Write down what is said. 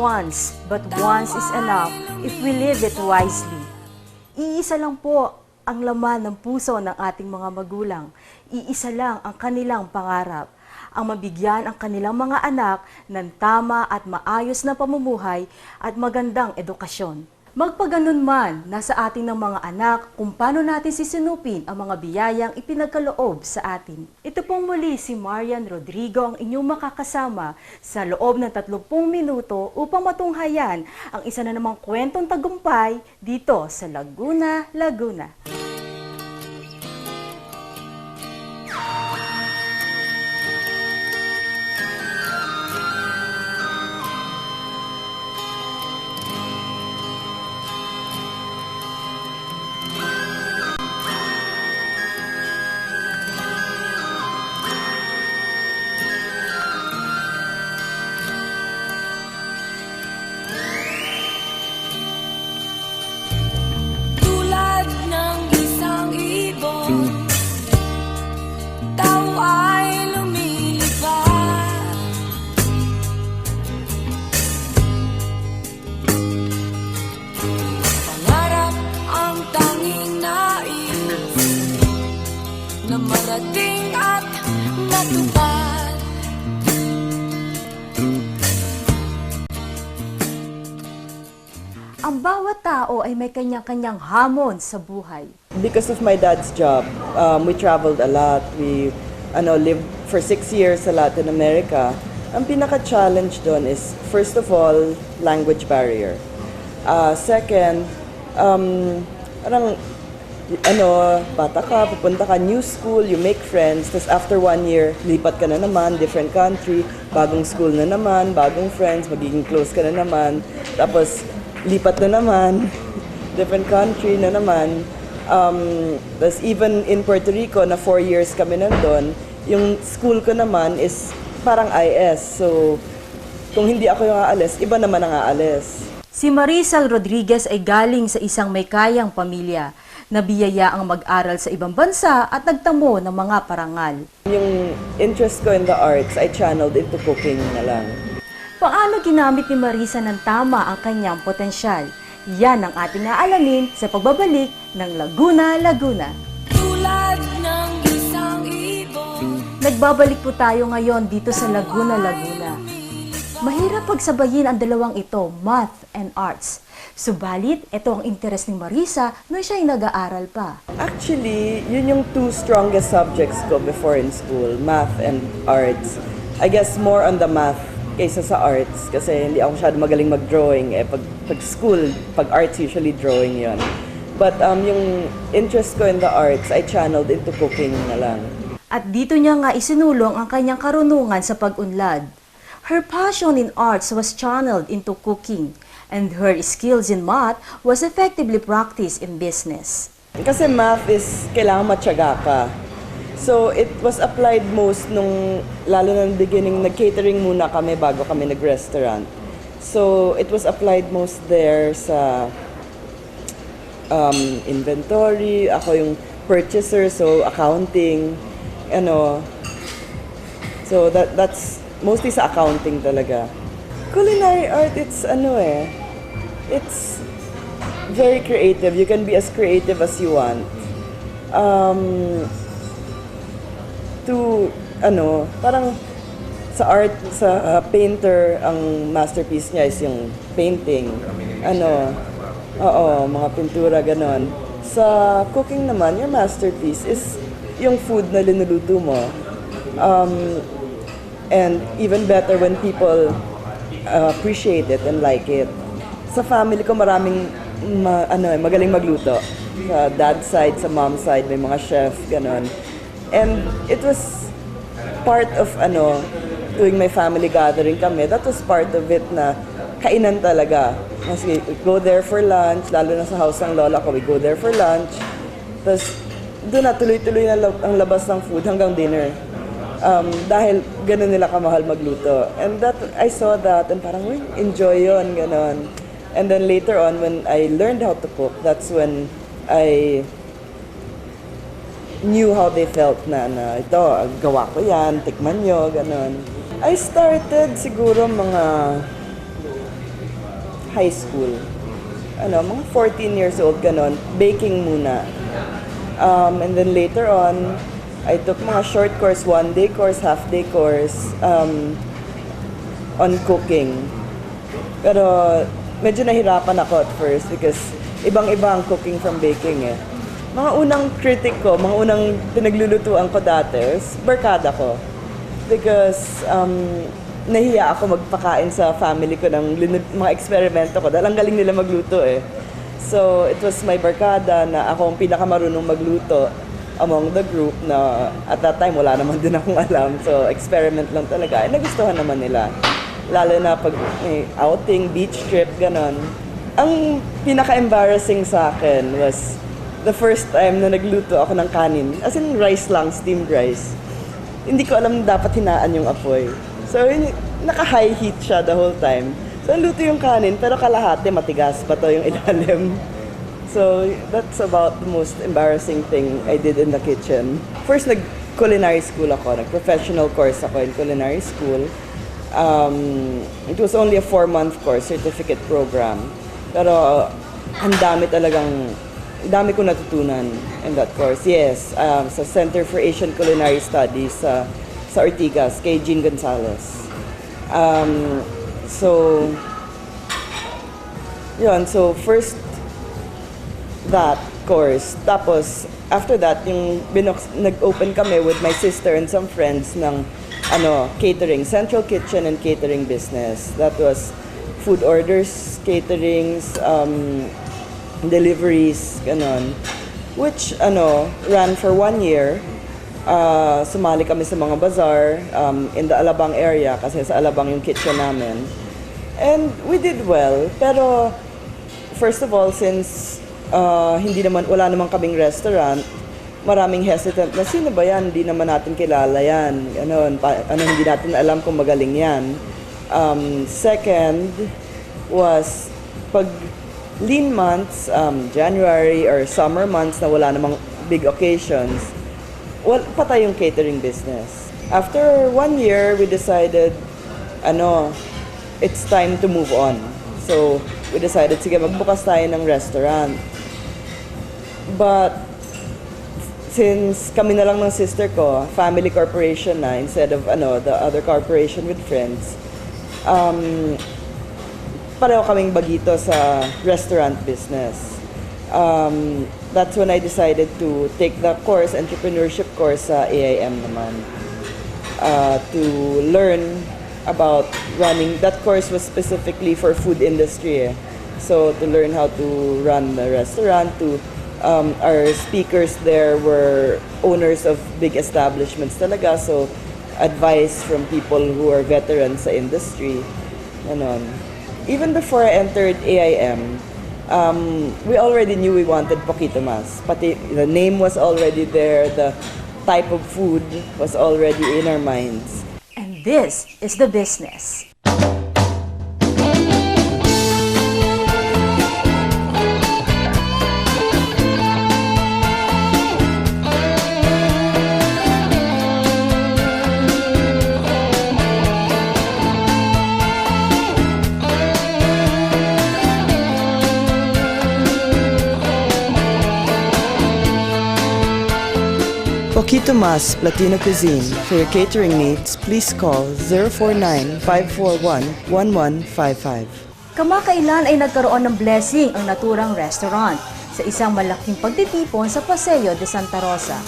once, but once is enough if we live it wisely. Iisa lang po ang laman ng puso ng ating mga magulang. Iisa lang ang kanilang pangarap, ang mabigyan ang kanilang mga anak ng tama at maayos na pamumuhay at magandang edukasyon. Magpaganon man, nasa atin ng mga anak kung paano natin sisinupin ang mga biyayang ipinagkaloob sa atin. Ito pong muli si Marian Rodrigo ang inyong makakasama sa loob ng 30 minuto upang matunghayan ang isa na namang kwentong tagumpay dito sa Laguna, Laguna. Marating at matupad. Ang bawat tao ay may kanyang-kanyang hamon sa buhay. Because of my dad's job, we traveled a lot. We lived for 6 years sa Latin America. Ang pinaka-challenge doon is, first of all, language barrier. Second, bata ka, pupunta ka, new school, you make friends, tapos after 1 year, lipat ka na naman, different country, bagong school na naman, bagong friends, magiging close ka na naman, tapos lipat na naman, different country na naman. Tapos even in Puerto Rico, na 4 years kami nandun, yung school ko naman is parang IS, so kung hindi ako yung aalis, iba naman ang aalis. Si Marisal Rodriguez ay galing sa isang may kayang pamilya. Nabiyaya ang mag-aral sa ibang bansa at nagtamo ng mga parangal. Yung interest ko in the arts, I channeled into cooking na lang. Paano ginamit ni Marisa ng tama ang kanyang potensyal? Yan ang ating aalamin sa pagbabalik ng Laguna, Laguna. Tulad ng isang ibon. Nagbabalik po tayo ngayon dito sa Laguna, Laguna. Mahirap pagsabayin ang dalawang ito, math and arts. Subalit, ito ang interes ni Marisa nung siya'y nag-aaral pa. Actually, yun yung 2 strongest subjects ko before in school, math and arts. I guess more on the math kaysa sa arts kasi hindi ako masyado magaling mag-drawing. Pag school, pag arts, usually drawing yon. But yung interest ko in the arts, I channeled into cooking na lang. At dito niya nga isinulong ang kanyang karunungan sa pag-unlad. Her passion in arts was channeled into cooking, and her skills in math was effectively practiced in business. Kasi math is kailangan matyaga ka. So it was applied most lalo na beginning, nag-catering muna kami bago kami nag-restaurant. So it was applied most there sa inventory, ako yung purchaser, so accounting, So that's mostly sa accounting talaga. Culinary art, it's it's very creative. You can be as creative as you want. Parang sa art, sa painter, ang masterpiece niya is yung painting. Mga pintura, ganon. Sa cooking naman, your masterpiece is yung food na linuluto mo. And even better when people appreciate it and like it. Sa family ko maraming magaling magluto. Sa dad's side, sa mom's side, may mga chef, ganon. And it was part of tuwing may family gathering kami, that was part of it na kainan talaga. Kasi we go there for lunch, lalo na sa house ng lola ko, we go there for lunch. Tapos doon na tuloy-tuloy na ang labas ng food hanggang dinner. Dahil ganun nila kamahal magluto. And I saw that and parang, enjoy yon, ganon. And then later on, when I learned how to cook, that's when I knew how they felt na ito, gawa ko yan, tikman nyo, ganon. I started siguro mga high school. Mga 14 years old, ganon. Baking muna. And then later on, I took mga short course, 1-day course, half-day course on cooking. Pero medyo nahirapan ako at first because ibang-iba ang cooking from baking eh. Mga unang critic ko, mga unang pinaglulutuan ko dati, barkada ko. Because nahiya ako magpakain sa family ko ng mga eksperimento ko dahil ang galing nila magluto eh. So it was my barkada na ako ang pinakamarunong magluto among the group na at that time wala naman din akong alam. So experiment lang talaga. Nagustuhan naman nila. Lalo na pag may outing, beach trip, ganon. Ang pinaka-embarrassing sa akin was the first time na nagluto ako ng kanin. As in rice lang, steamed rice. Hindi ko alam na dapat hinaan yung apoy. So naka-high heat siya the whole time. So luto yung kanin pero kalahati matigas pa to yung ilalim. So that's about the most embarrassing thing I did in the kitchen. First nag-culinary school ako, nag-professional course ako in culinary school. It was only a 4-month course, certificate program. Pero ang dami ko natutunan in that course. Yes, sa Center for Asian Culinary Studies sa Ortigas, kay Jean Gonzalez. So first that course. Tapos, after that, nag-open kami with my sister and some friends ng catering, central kitchen and catering business. That was food orders, caterings, deliveries, ganon. Which, ran for 1 year. Sumali kami sa mga bazaar in the Alabang area kasi sa Alabang yung kitchen namin. And we did well. Pero, first of all, since wala naman kaming restaurant, maraming hesitant na sino ba yan? Hindi naman natin kilala yan. Hindi natin alam kung magaling yan. Second was pag lean months, January or summer months na wala namang big occasions, patay yung catering business. After 1 year, we decided, it's time to move on. So, we decided, sige, magbukas tayo ng restaurant. But, since kami na lang ng sister ko, family corporation na, instead of, the other corporation with friends, pareho kaming bagito sa restaurant business. That's when I decided to take the course, entrepreneurship course sa AIM naman. To learn about running. That course was specifically for food industry. So to learn how to run the restaurant, our speakers there were owners of big establishments talaga. So advice from people who are veterans sa industry. Even before I entered AIM, we already knew we wanted Poquito Mas. Pati the name was already there, the type of food was already in our minds. And this is the business. Poquito Mas Latino Cuisine. For your catering needs, please call 049-541-1155. Kamakailan ay nagkaroon ng blessing ang naturang restaurant sa isang malaking pagtitipon sa Paseo de Santa Rosa.